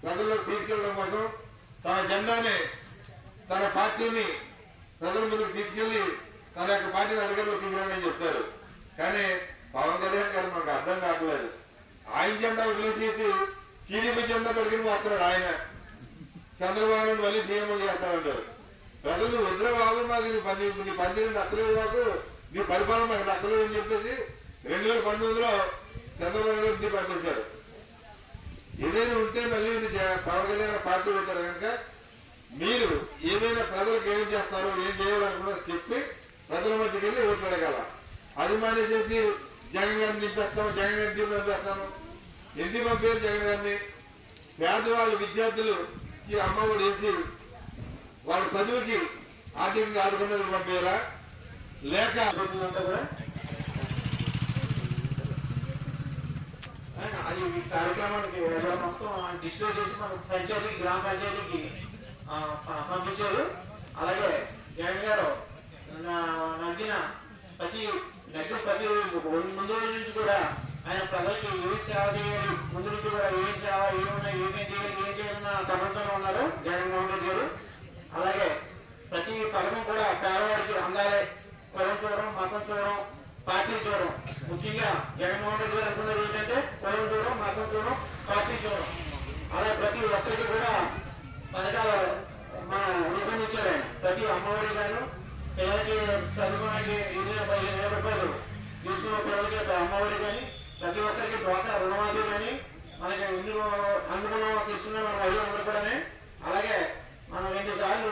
ప్రజల్లోకి తీసుకెళ్లడం కోసం తన జెండాని తన పార్టీని ప్రజల ముందుకు తీసుకెళ్లి తన యొక్క పార్టీని అధికారంలో తీసుకురాని చెప్తారు. కానీ పవన్ కళ్యాణ్ గారు మనకు అర్థం కావట్లేదు. ఆయన జెండా వదిలేసేసి టీడీపీ జెండా పెట్టుకుని వస్తున్నాడు. ఆయన చంద్రబాబు మళ్ళీ సీఎం చేస్తామంటారు. ప్రజలు వద్దురా బాబు మాకు నీ పనిచేసి నచ్చలేదు, మాకు నీ పరిపాలన మాకు నచ్చలేదు అని చెప్పేసి 2019లో చంద్రబాబు గారిని పంపించారు. ఏదైనా ఉంటే మళ్ళీ పవన్ కళ్యాణ్ పార్టీ పెట్టారు కనుక మీరు ఏదైనా ప్రజలకు ఏం చేస్తారో ఏం చేయాలనుకున్నారో చెప్పి ప్రజల మధ్యకి వెళ్ళి ఓట్లు అడగాల. అది మానేసేసి జగన్ గారిని దింపేస్తాం, జగన్ గారిని దింపేస్తాను. ఎందుకు పంపారు జగన్ గారిని? పేదవాళ్ళు విద్యార్థులు ఈ అమ్మఒడి వేసి వాళ్ళ చదువుకి ఆర్థికంగా ఆదుకున్నది పంపారా లేక అది కార్యక్రమానికి మొత్తం డిస్ప్లే చేసి మన పంచాయతీకి గ్రామ పంచాయతీకి పంపించారు. అలాగే జగన్ గారు నగ్గిన ప్రతి ముందు రోజు నుంచి కూడా ఆయన ప్రజలకి ఏం సేవ చేయాలి, ముందు నుంచి కూడా ఏం సేవ ఏమన్నా ఏమేం చేయాలి ఏం చేయాలన్న తపంతో ఉన్నారు జగన్మోహన్ రెడ్డి గారు. అలాగే ప్రతి పథకం కూడా పేదవాడికి అందాలి, కులం చూడడం, మతం చూడడం, పార్టీ చూడడం. ముఖ్యంగా జగన్మోహన్ రెడ్డి గారు అనుకున్నది ఏంటంటే కులం చూడడం, మతం చూడడం, పార్టీ చూడడం. అలాగే ప్రతి ఒక్కరికి కూడా పథకాలు మనం రూపొందించారు. ప్రతి అమ్మఒడి గాను పిల్లలకి చదువుకోవడానికి 15,000 రూపాయలు తీసుకున్న పిల్లలకి అమ్మఒడి కానీ ప్రతి ఒక్కరికి డ్వాక్రా రుణమాఫీ కానీ మనకి ఇందులో అందులో తీసుకున్న మన మహిళలందరూ కూడా. అలాగే మనం 2 సార్లు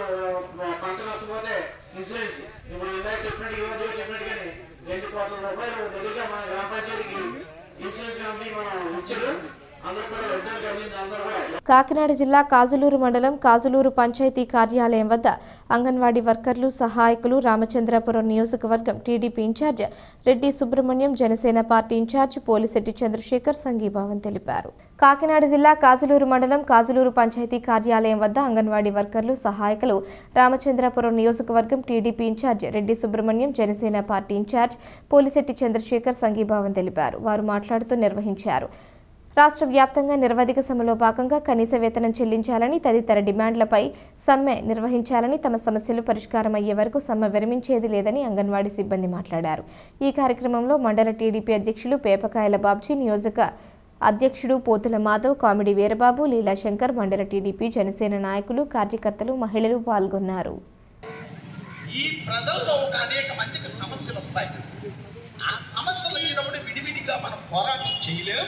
పంట నష్టపోతే ఇన్సూరెన్స్ ఇప్పుడు ఇందాక చెప్పినట్టు యువత చెప్పినట్టు కానీ 2 కోట్ల రూపాయలు దగ్గరగా మన గ్రామ పంచాయతీకి ఇన్సూరెన్స్ కంపెనీ మనం ఇచ్చారు. కాకినాడ జిల్లా కాజులూరు మండలం కాజులూరు పంచాయతీ కార్యాలయం వద్ద అంగన్వాడీ వర్కర్లు, సహాయకులు, రామచంద్రాపురం నియోజకవర్గం TDP incharge Reddy Subrahmanyam, Janasena party incharge Polisetti Chandrasekhar సంఘీభావం తెలిపారు. కాకినాడ జిల్లా కాజులూరు మండలం కాజులూరు పంచాయతీ కార్యాలయం వద్ద అంగన్వాడీ వర్కర్లు, సహాయకులు, రామచంద్రాపురం నియోజకవర్గం TDP incharge Reddy Subrahmanyam, Janasena party incharge Polisetti Chandrasekhar సంఘీభావం తెలిపారు. వారు మాట్లాడుతూ నిర్వహించారు. రాష్ట్ర వ్యాప్తంగా నిరవధిక సమ్మెలో భాగంగా కనీస వేతనం చెల్లించాలని, తదితర డిమాండ్లపై సమ్మె నిర్వహించాలని, తమ సమస్యలు పరిష్కారం అయ్యే వరకు సమ్మె విరమించేది లేదని అంగన్వాడీ సిబ్బంది మాట్లాడారు. ఈ కార్యక్రమంలో మండల టీడీపీ అధ్యక్షులు పేపకాయల బాబ్జీ, నియోజక అధ్యక్షుడు పోతుల మాధవ్, కామెడీ వీరబాబు, లీలాశంకర్, మండల టీడీపీ, జనసేన నాయకులు, కార్యకర్తలు, మహిళలు పాల్గొన్నారు. ఈ ప్రజల్లో అనేక మందికి సమస్యలు వస్తాయి. ఆ సమస్యలు వచ్చినప్పుడు విడివిడిగా మనం పోరాటం చేయలేం.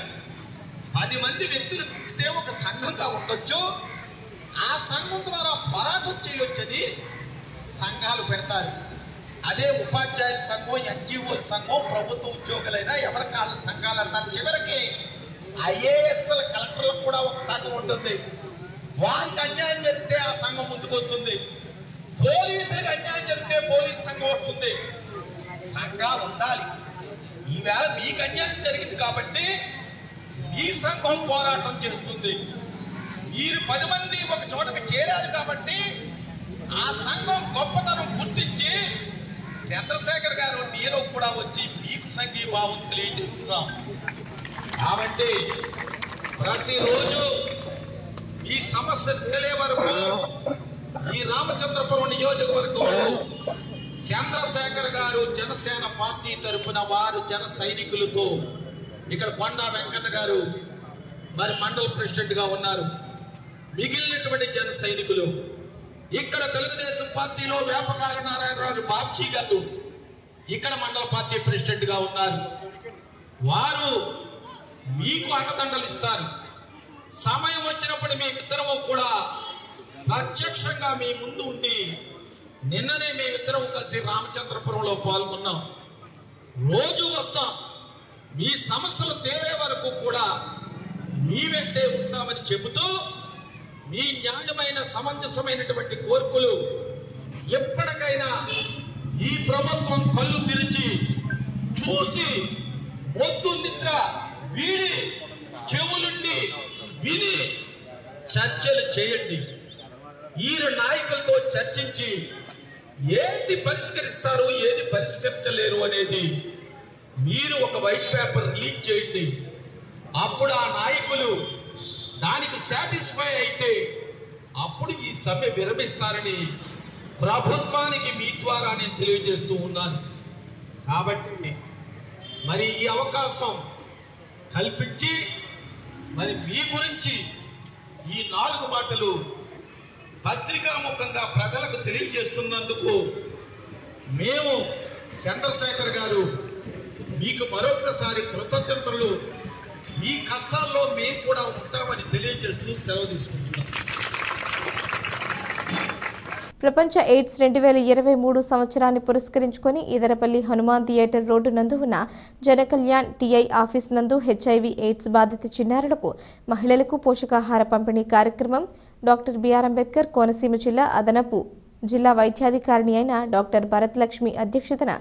10 మంది వ్యక్తులు ఇస్తే ఒక సంఘంగా ఉండొచ్చు. ఆ సంఘం ద్వారా పోరాటం చేయొచ్చని సంఘాలు పెడతారు. అదే ఉపాధ్యాయుల సంఘం, ఎన్జిఓల సంఘం, ప్రభుత్వ ఉద్యోగులైనా ఎవరికి వాళ్ళ సంఘాలు అంటారు. చివరికి ఐఏఎస్ఎల్ కలెక్టర్లకు కూడా ఒక సంఘం ఉంటుంది. వాళ్ళకి అన్యాయం జరిగితే ఆ సంఘం ముందుకు వస్తుంది. పోలీసులకు అన్యాయం జరిగితే పోలీస్ సంఘం వస్తుంది. సంఘాలు ఉండాలి. ఈవేళ మీకు అన్యాయం జరిగింది కాబట్టి ఈ సంఘం పోరాటం చేస్తుంది. మీరు 10 మంది ఒక చోటకి చేరారు కాబట్టి ఆ సంఘం గొప్పతనం గుర్తించి చంద్రశేఖర్ గారు నేను కూడా వచ్చి మీకు సంఘీభావం తెలియజేస్తున్నాం. కాబట్టి ప్రతిరోజు ఈ సమస్య తెలియ వరకు ఈ రామచంద్రపురం నియోజకవర్గంలో చంద్రశేఖర్ గారు జనసేన పార్టీ తరఫున వారు జన సైనికులతో ఇక్కడ కొండా వెంకన్న గారు మరి మండల ప్రెసిడెంట్గా ఉన్నారు. మిగిలినటువంటి జన సైనికులు ఇక్కడ తెలుగుదేశం పార్టీలో వేపకాల నారాయణరావు బాబ్జీ గారు ఇక్కడ మండల పార్టీ ప్రెసిడెంట్గా ఉన్నారు. వారు మీకు అండదండలు ఇస్తారు. సమయం వచ్చినప్పుడు మీ ఇద్దరము కూడా ప్రత్యక్షంగా మీ ముందు ఉండి నిన్ననే మేమిద్దరం కలిసి రామచంద్రపురంలో పాల్గొన్నాం. రోజు వస్తాం. మీ సమస్యలు తీరే వరకు కూడా మీ వెంటే ఉంటామని చెబుతూ మీ న్యాయమైన సమంజసమైనటువంటి కోరికలు ఎప్పటికైనా ఈ ప్రభుత్వం కళ్ళు తెరిచి చూసి మొద్దు నిద్ర వీడి చెవులుండి విని చర్చలు చేయండి. ఈ నాయకులతో చర్చించి ఏది పరిష్కరిస్తారు ఏది పరిష్కరించలేరు అనేది మీరు ఒక వైట్ పేపర్ రిలీజ్ చేయండి. అప్పుడు ఆ నాయకులు దానికి సాటిస్ఫై అయితే అప్పుడు ఈ సమ్మె విరమిస్తారని ప్రభుత్వానికి మీ ద్వారా నేను తెలియజేస్తూ ఉన్నాను. కాబట్టి మరి ఈ అవకాశం కల్పించి మరి మీ గురించి ఈ 4 మాటలు పత్రికాముఖంగా ప్రజలకు తెలియజేస్తున్నందుకు మేము చంద్రశేఖర్ గారు మీకు మరొకసారి కృతజ్ఞతలు. మీ కష్టాల్లో మేము కూడా ఉంటామని తెలియజేస్తూ సెలవు తీసుకుంటున్నాం. ప్రపంచ ఎయిడ్స్ 2023 సంవత్సరాన్ని పురస్కరించుకొని ఈదరపల్లి హనుమాన్ థియేటర్ రోడ్డు నందు ఉన్న జనకల్యాణ్ టీఐ ఆఫీస్ నందు హెచ్ఐవి ఎయిడ్స్ బాధిత చిన్నారులకు మహిళలకు పోషకాహార పంపిణీ కార్యక్రమం డాక్టర్ బిఆర్ అంబేద్కర్ కోనసీమ జిల్లా అదనపు జిల్లా వైద్యాధికారిణి అయిన డాక్టర్ భరత్ లక్ష్మి అధ్యక్షతన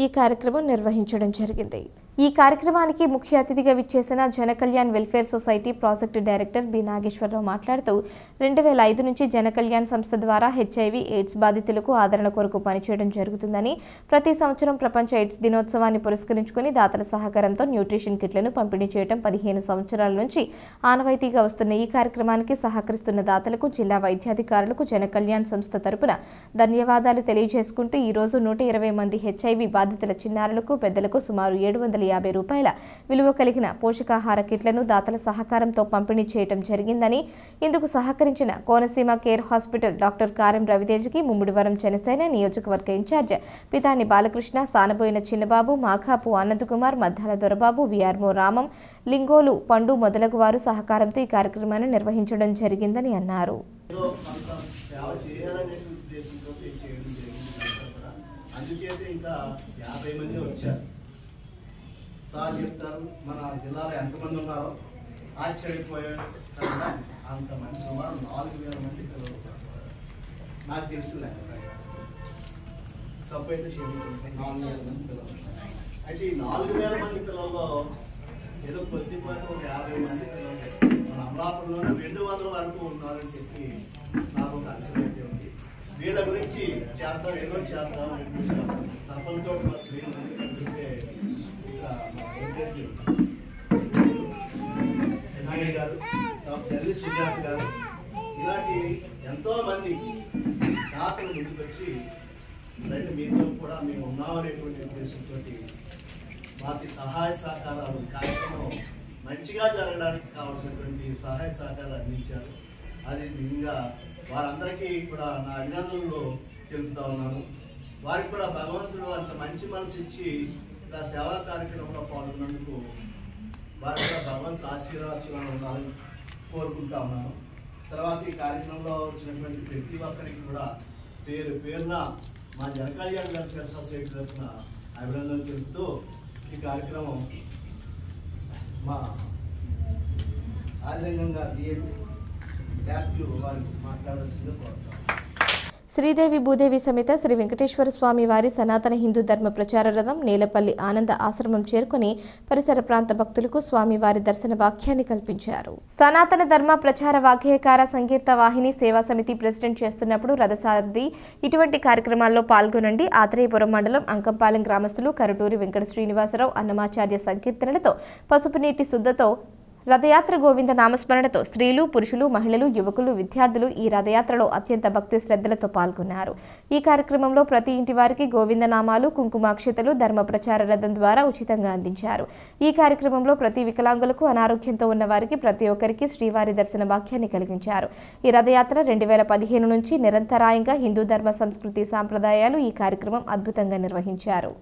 ఈ కార్యక్రమం నిర్వహించడం జరిగింది. ఈ కార్యక్రమానికి ముఖ్య అతిథిగా విచ్చేసిన Janakalyan welfare society project director B Nageswararao మాట్లాడుతూ 2005 నుంచి జనకల్యాణ్ సంస్థ ద్వారా హెచ్ఐవి ఎయిడ్స్ బాధితులకు ఆదరణ కొరకు పనిచేయడం జరుగుతుందని, ప్రతి సంవత్సరం ప్రపంచ ఎయిడ్స్ దినోత్సవాన్ని పురస్కరించుకుని దాతల సహకారంతో న్యూట్రిషన్ కిట్లను పంపిణీ చేయడం 15 సంవత్సరాల నుంచి ఆనవాయితీగా వస్తున్న ఈ కార్యక్రమానికి సహకరిస్తున్న దాతలకు జిల్లా వైద్యాధికారులకు జనకల్యాణ్ సంస్థ తరపున ధన్యవాదాలు తెలియజేసుకుంటూ ఈ రోజు 120 మంది హెచ్ఐవి బాధితుల చిన్నారులకు పెద్దలకు సుమారు 750 రూపాయల విలువ కలిగిన పోషకాహార కిట్లను దాతల సహకారంతో పంపిణీ చేయడం జరిగిందని, ఇందుకు సహకరించిన కోనసీమ కేర్ హాస్పిటల్ డాక్టర్ కారం రవితేజకి, ముమ్మిడివరం జనసేన నియోజకవర్గ ఇన్ఛార్జ్ పితాని బాలకృష్ణ, సానబోయిన చిన్నబాబు, మాఖాపు ఆనందకుమార్, మద్దాల దొరబాబు, విఆర్మో రామం, లింగోలు పండు మొదలగు వారు సహకారంతో ఈ కార్యక్రమాన్ని నిర్వహించడం జరిగిందని అన్నారు. అందుచేత ఇంకా 50 మంది వచ్చారు. సార్ చెప్తారు మన జిల్లాలో ఎంతమంది ఉన్నారో ఆశ్చర్యపోయాడు. అంతమంది సుమారు 4000 మంది పిల్లలు నాకు తెలుసు. తప్పైతే 4000 మంది పిల్లలు. అయితే ఈ 4000 మంది పిల్లల్లో ఏదో కొద్దిపాటు ఒక 50 మంది పిల్లలు మన అమలాపురంలో 200 వరకు ఉన్నారని చెప్పి నాకు ఒక అంచనా అయితే ఉంది. వీళ్ళ గురించి చేద్దాం, ఏదో చేద్దాం తప్పంతో మా శ్రీమంది కంటే గారు, డాక్టర్ సుజాత గారు, ఇలాంటి ఎంతో మంది దాతలు ముందుకొచ్చి రండి మీతో కూడా మేము ఉన్నామనేటువంటి ఉద్దేశంతో మాకు సహాయ సహకారాలు కార్యక్రమం మంచిగా జరగడానికి కావాల్సినటువంటి సహాయ సహకారాలు అందించారు. అది నిజంగా వారందరికీ కూడా నా అభినందనలు తెలుపుతా ఉన్నాను. వారికి కూడా భగవంతుడు అంత మంచి మనసు ఇచ్చి ఇలా సేవా కార్యక్రమంలో పాల్గొన్నందుకు వారికి కూడా భగవంతుడు ఆశీర్వాదాలు ఉండాలని కోరుకుంటా ఉన్నాను. తర్వాత ఈ కార్యక్రమంలో వచ్చినటువంటి ప్రతి ఒక్కరికి కూడా పేరు పేరున మా జనకల్యాణ్ వెల్ఫేర్ సొసైటీ తరఫున అభినందనలు తెలుపుతూ ఈ కార్యక్రమం మా ఆదిరంగంగా బిఎం వ్యాఖ్యలు వారికి మాట్లాడాల్సిందిగా కోరుతాం. శ్రీదేవి భూదేవి సమేత శ్రీ వెంకటేశ్వర స్వామి వారి సనాతన హిందూ ధర్మ ప్రచార రథం నేలపల్లి ఆనంద ఆశ్రమం చేరుకుని పరిసర ప్రాంత భక్తులకు స్వామివారి దర్శన భాగ్యాన్ని కల్పించారు. సనాతన ధర్మ ప్రచార వాగ్గేయకార సంకీర్త వాహిని సేవా సమితి ప్రెసిడెంట్ చేస్తున్నప్పుడు రథసారథి ఇటువంటి కార్యక్రమాల్లో పాల్గొనండి. ఆత్రేయపురం మండలం అంకంపాలెం గ్రామస్తులు కరటూరి వెంకట శ్రీనివాసరావు అన్నమాచార్య సంకీర్తనలతో పసుపు నీటి శుద్ధతో రథయాత్ర గోవింద నామస్మరణతో స్త్రీలు, పురుషులు, మహిళలు, యువకులు, విద్యార్థులు ఈ రథయాత్రలో అత్యంత భక్తి శ్రద్ధలతో పాల్గొన్నారు. ఈ కార్యక్రమంలో ప్రతి ఇంటి వారికి గోవింద నామాలు, కుంకుమాక్షతలు ధర్మ ప్రచార రథం ద్వారా ఉచితంగా అందించారు. ఈ కార్యక్రమంలో ప్రతి వికలాంగులకు, అనారోగ్యంతో ఉన్న వారికి ప్రతి ఒక్కరికి శ్రీవారి దర్శన భాగ్యాన్ని కలిగించారు. ఈ రథయాత్ర 2015 నుంచి నిరంతరాయంగా హిందూ ధర్మ సంస్కృతి సాంప్రదాయాలు ఈ కార్యక్రమం అద్భుతంగా నిర్వహించారు.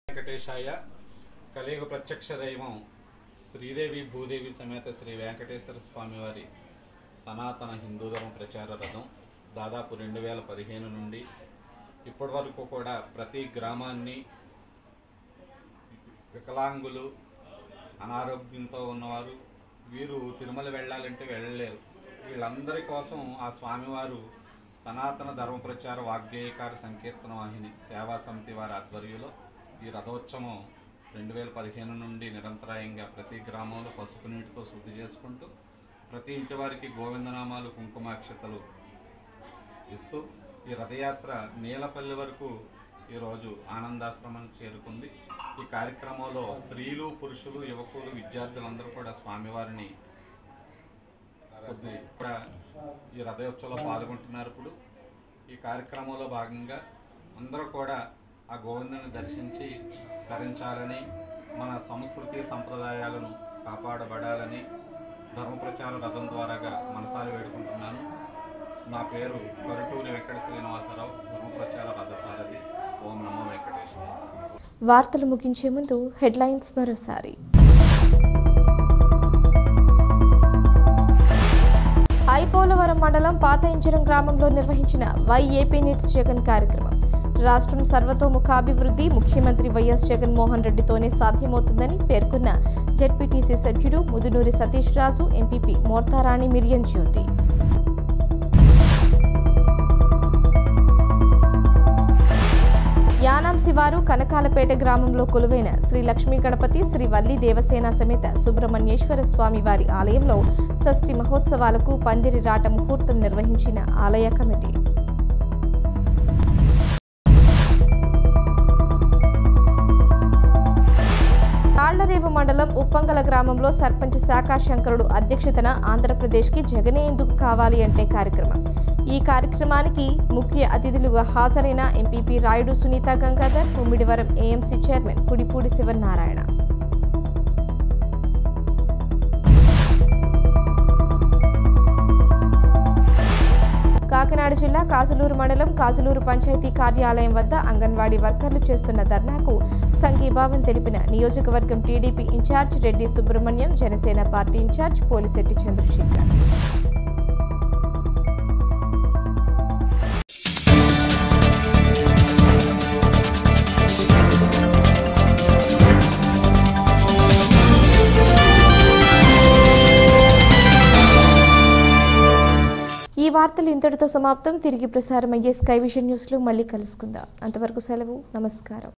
వెంకటేశాయ కలియుగ ప్రత్యక్ష దైవం శ్రీదేవి భూదేవి సమేత శ్రీ వెంకటేశ్వర స్వామి వారి సనాతన హిందూ ధర్మ ప్రచార రథం దాదాపు 2015 నుండి ఇప్పటి వరకు కూడా ప్రతి గ్రామాన్ని వికలాంగులు, అనారోగ్యంతో ఉన్నవారు, వీరు తిరుమల వెళ్ళాలంటే వెళ్ళలేరు, వీళ్ళందరి కోసం ఆ స్వామివారు సనాతన ధర్మ ప్రచార వాగ్గేయకార సంకీర్తన వాహిని సేవా సమితి వారి ఆధ్వర్యంలో ఈ రథోత్సవం 2015 నుండి నిరంతరాయంగా ప్రతి గ్రామంలో పసుపు నీటితో శుద్ధి చేసుకుంటూ ప్రతి ఇంటి వారికి గోవిందనామాలు, కుంకుమాక్షతలు ఇస్తూ ఈ రథయాత్ర నీలపల్లి వరకు ఈరోజు ఆనందాశ్రమానికి చేరుకుంది. ఈ కార్యక్రమంలో స్త్రీలు, పురుషులు, యువకులు, విద్యార్థులందరూ కూడా స్వామివారిని కూడా ఈ రథోత్సవంలో పాల్గొంటున్నారు. ఇప్పుడు ఈ కార్యక్రమంలో భాగంగా అందరూ కూడా ఆ గోవిందుని దర్శించి తరించాలని, మన సంస్కృతి సంప్రదాయాలను కాపాడబడాలని ధర్మ ప్రచార రథం ద్వారాగా మనసారి వేడుకుంటున్నాను. నా పేరు కొరటూరి వెంకట శ్రీనివాసరావు, ధర్మ ప్రచార రథసారథి. ఓం నమో వెంకటేశ్వర. వార్తలు ముగించే ముందు హెడ్లైన్స్ మరోసారి. ఐపోలవరం మండలం పాత ఇంజరం గ్రామంలో నిర్వహించిన YAP నిట్స్ జగన్ కార్యక్రమం. రాష్ట్రం సర్వతోముఖాభివృద్ధి ముఖ్యమంత్రి వైఎస్ జగన్మోహన్ రెడ్డితోనే సాధ్యమవుతుందని పేర్కొన్న జెడ్పీటీసీ సభ్యుడు ముదునూరి సతీష్ రాజు, ఎంపీపీ మోర్తారాణి మిరియన్ జ్యోతి. యానాం శివారు కనకాలపేట గ్రామంలో కొలువైన శ్రీ లక్ష్మీ గణపతి, శ్రీ వల్లి దేవసేన సమేత సుబ్రహ్మణ్యేశ్వర స్వామి వారి ఆలయంలో షష్ఠి మహోత్సవాలకు పందిరి రాట ముహూర్తం నిర్వహించిన ఆలయ కమిటీ. తాళ్లరేవు మండలం ఉప్పంగల గ్రామంలో సర్పంచ్ శాఖా శంకరుడు అధ్యక్షతన ఆంధ్రప్రదేశ్కి జగనే ఎందుకు కావాలి అంటే కార్యక్రమం. ఈ కార్యక్రమానికి ముఖ్య అతిథులుగా హాజరైన MPP Rayudu Sunitha Gangadhar, Mummidivaram AMC chairman Kudipudi Sivanarayana. Kakinada జిల్లా కాజులూరు మండలం కాజులూరు పంచాయతీ కార్యాలయం వద్ద అంగన్వాడీ వర్కర్లు చేస్తున్న ధర్నాకు సంఘీభావం తెలిపిన నియోజకవర్గం TDP incharge Reddy Subrahmanyam, Janasena party incharge Polisetti Chandrasekhar. ఈ వార్తలు ఇంతటితో సమాప్తం. తిరిగి ప్రసారమయ్యే స్కై విజన్ న్యూస్లో మళ్ళీ కలుసుకుందాం. అంతవరకు సెలవు. నమస్కారం.